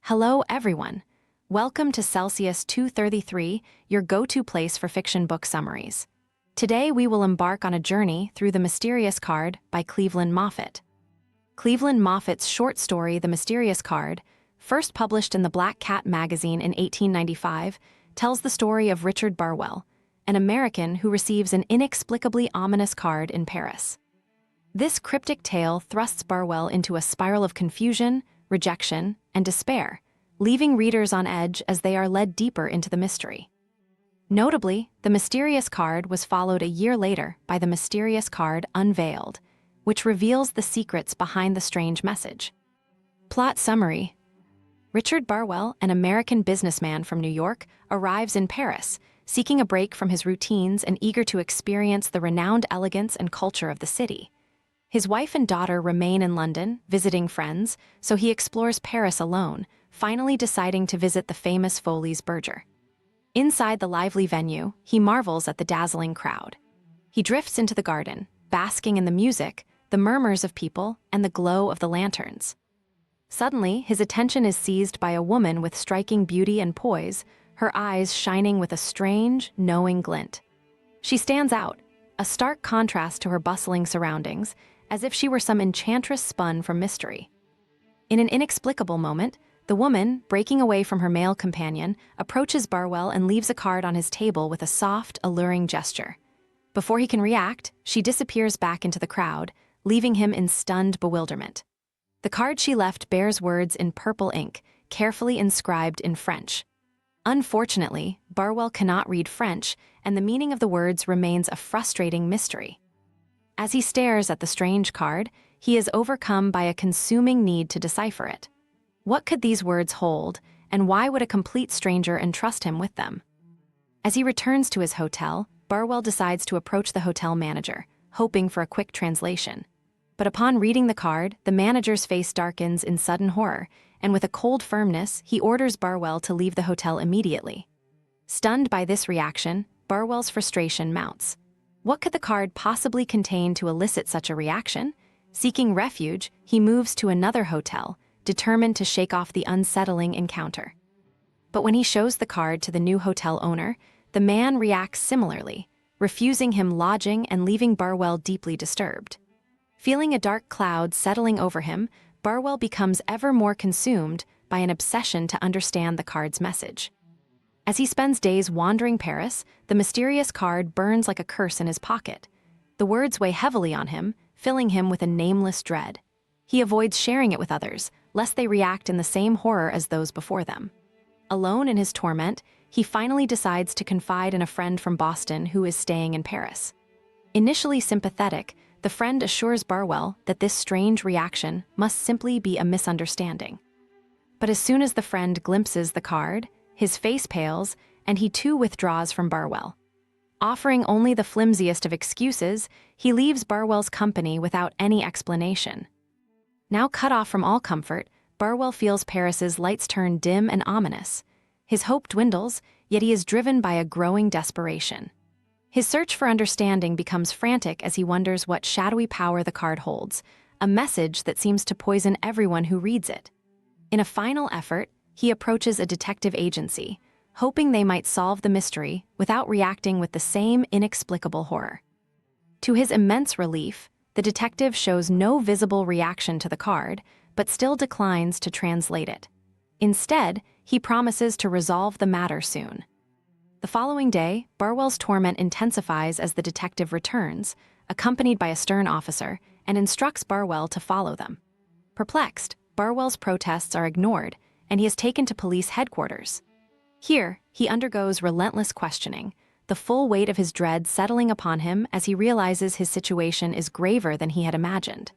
Hello, everyone. Welcome to Celsius 233, your go-to place for fiction book summaries. Today, we will embark on a journey through The Mysterious Card by Cleveland Moffett. Cleveland Moffat's short story, The Mysterious Card, first published in the Black Cat magazine in 1895, tells the story of Richard Burwell, an American who receives an inexplicably ominous card in Paris. This cryptic tale thrusts Burwell into a spiral of confusion, rejection, and despair, leaving readers on edge as they are led deeper into the mystery. Notably, The Mysterious Card was followed a year later by The Mysterious Card Unveiled, which reveals the secrets behind the strange message. Plot summary: Richard Burwell, an American businessman from New York, arrives in Paris, seeking a break from his routines and eager to experience the renowned elegance and culture of the city. His wife and daughter remain in London, visiting friends, so he explores Paris alone, finally deciding to visit the famous Folies Bergère. Inside the lively venue, he marvels at the dazzling crowd. He drifts into the garden, basking in the music, the murmurs of people, and the glow of the lanterns. Suddenly, his attention is seized by a woman with striking beauty and poise, her eyes shining with a strange, knowing glint. She stands out, a stark contrast to her bustling surroundings, as if she were some enchantress spun from mystery. In an inexplicable moment, the woman, breaking away from her male companion, approaches Burwell and leaves a card on his table with a soft, alluring gesture. Before he can react, she disappears back into the crowd, leaving him in stunned bewilderment. The card she left bears words in purple ink, carefully inscribed in French. Unfortunately, Burwell cannot read French, and the meaning of the words remains a frustrating mystery. As he stares at the strange card, he is overcome by a consuming need to decipher it. What could these words hold, and why would a complete stranger entrust him with them? As he returns to his hotel, Burwell decides to approach the hotel manager, hoping for a quick translation. But upon reading the card, the manager's face darkens in sudden horror, and with a cold firmness, he orders Burwell to leave the hotel immediately. Stunned by this reaction, Burwell's frustration mounts. What could the card possibly contain to elicit such a reaction? Seeking refuge, he moves to another hotel, determined to shake off the unsettling encounter. But when he shows the card to the new hotel owner, the man reacts similarly, refusing him lodging and leaving Burwell deeply disturbed. Feeling a dark cloud settling over him, Burwell becomes ever more consumed by an obsession to understand the card's message. As he spends days wandering Paris, the mysterious card burns like a curse in his pocket. The words weigh heavily on him, filling him with a nameless dread. He avoids sharing it with others, lest they react in the same horror as those before them. Alone in his torment, he finally decides to confide in a friend from Boston who is staying in Paris. Initially sympathetic, the friend assures Burwell that this strange reaction must simply be a misunderstanding. But as soon as the friend glimpses the card, his face pales, and he too withdraws from Burwell. Offering only the flimsiest of excuses, he leaves Burwell's company without any explanation. Now cut off from all comfort, Burwell feels Paris's lights turn dim and ominous. His hope dwindles, yet he is driven by a growing desperation. His search for understanding becomes frantic as he wonders what shadowy power the card holds, a message that seems to poison everyone who reads it. In a final effort, he approaches a detective agency, hoping they might solve the mystery without reacting with the same inexplicable horror. To his immense relief, the detective shows no visible reaction to the card, but still declines to translate it. Instead, he promises to resolve the matter soon. The following day, Burwell's torment intensifies as the detective returns, accompanied by a stern officer, and instructs Burwell to follow them. Perplexed, Burwell's protests are ignored, and he is taken to police headquarters. Here, he undergoes relentless questioning, the full weight of his dread settling upon him as he realizes his situation is graver than he had imagined.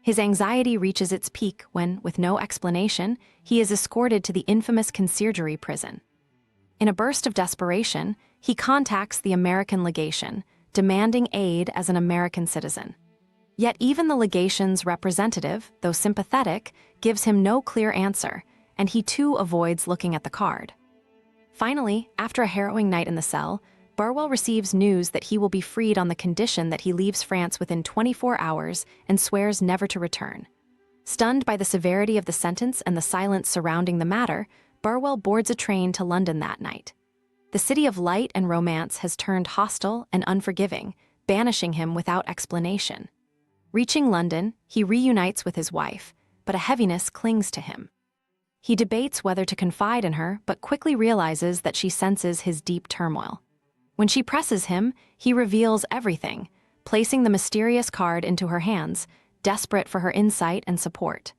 His anxiety reaches its peak when, with no explanation, he is escorted to the infamous conciergerie prison. In a burst of desperation, he contacts the American legation, demanding aid as an American citizen. Yet even the legation's representative, though sympathetic, gives him no clear answer, and he too avoids looking at the card. Finally, after a harrowing night in the cell, Burwell receives news that he will be freed on the condition that he leaves France within 24 hours and swears never to return. Stunned by the severity of the sentence and the silence surrounding the matter, Burwell boards a train to London that night. The city of light and romance has turned hostile and unforgiving, banishing him without explanation. Reaching London, he reunites with his wife, but a heaviness clings to him. He debates whether to confide in her, but quickly realizes that she senses his deep turmoil. When she presses him, he reveals everything, placing the mysterious card into her hands, desperate for her insight and support.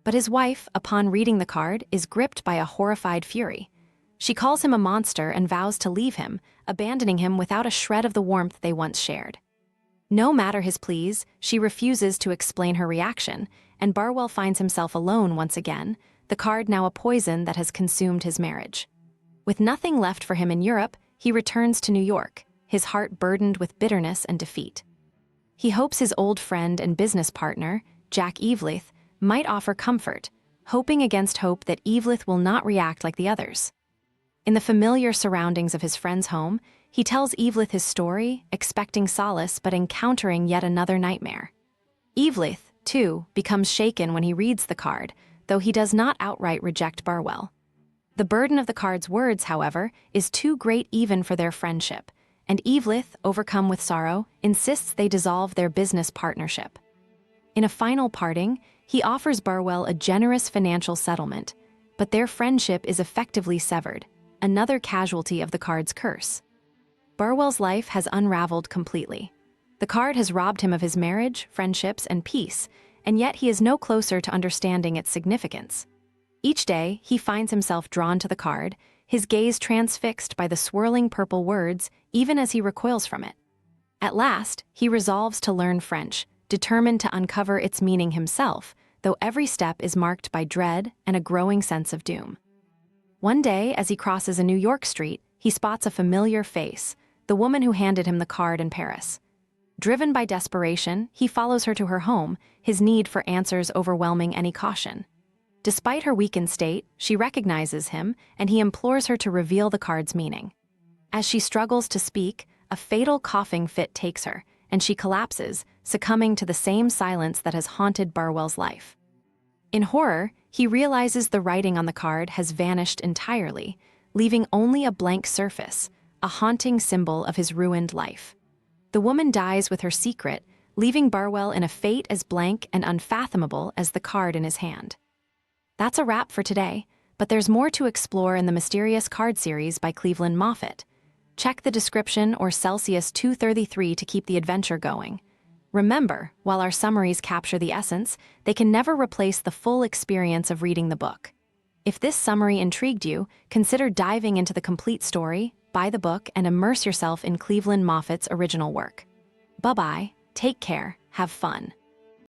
But his wife, upon reading the card, is gripped by a horrified fury. She calls him a monster and vows to leave him, abandoning him without a shred of the warmth they once shared. No matter his pleas, she refuses to explain her reaction, and Burwell finds himself alone once again, the card now a poison that has consumed his marriage. With nothing left for him in Europe, he returns to New York, his heart burdened with bitterness and defeat. He hopes his old friend and business partner, Jack Eveleth, might offer comfort, hoping against hope that Eveleth will not react like the others. In the familiar surroundings of his friend's home, he tells Eveleth his story, expecting solace but encountering yet another nightmare. Eveleth, too, becomes shaken when he reads the card, though he does not outright reject Burwell. The burden of the card's words, however, is too great even for their friendship, and Eveleth, overcome with sorrow, insists they dissolve their business partnership. In a final parting, he offers Burwell a generous financial settlement, but their friendship is effectively severed, another casualty of the card's curse. Burwell's life has unraveled completely. The card has robbed him of his marriage, friendships, and peace, and yet he is no closer to understanding its significance. Each day, he finds himself drawn to the card, his gaze transfixed by the swirling purple words, even as he recoils from it. At last, he resolves to learn French, determined to uncover its meaning himself, though every step is marked by dread and a growing sense of doom. One day, as he crosses a New York street, he spots a familiar face, the woman who handed him the card in Paris. Driven by desperation, he follows her to her home, his need for answers overwhelming any caution. Despite her weakened state, she recognizes him, and he implores her to reveal the card's meaning. As she struggles to speak, a fatal coughing fit takes her, and she collapses, succumbing to the same silence that has haunted Burwell's life. In horror, he realizes the writing on the card has vanished entirely, leaving only a blank surface, a haunting symbol of his ruined life. The woman dies with her secret, leaving Burwell in a fate as blank and unfathomable as the card in his hand. That's a wrap for today, but there's more to explore in the Mysterious Card series by Cleveland Moffett. Check the description or Celsius 233 to keep the adventure going. Remember, while our summaries capture the essence, they can never replace the full experience of reading the book. If this summary intrigued you, consider diving into the complete story, buy the book, and immerse yourself in Cleveland Moffett's original work. Bye-bye, take care, have fun.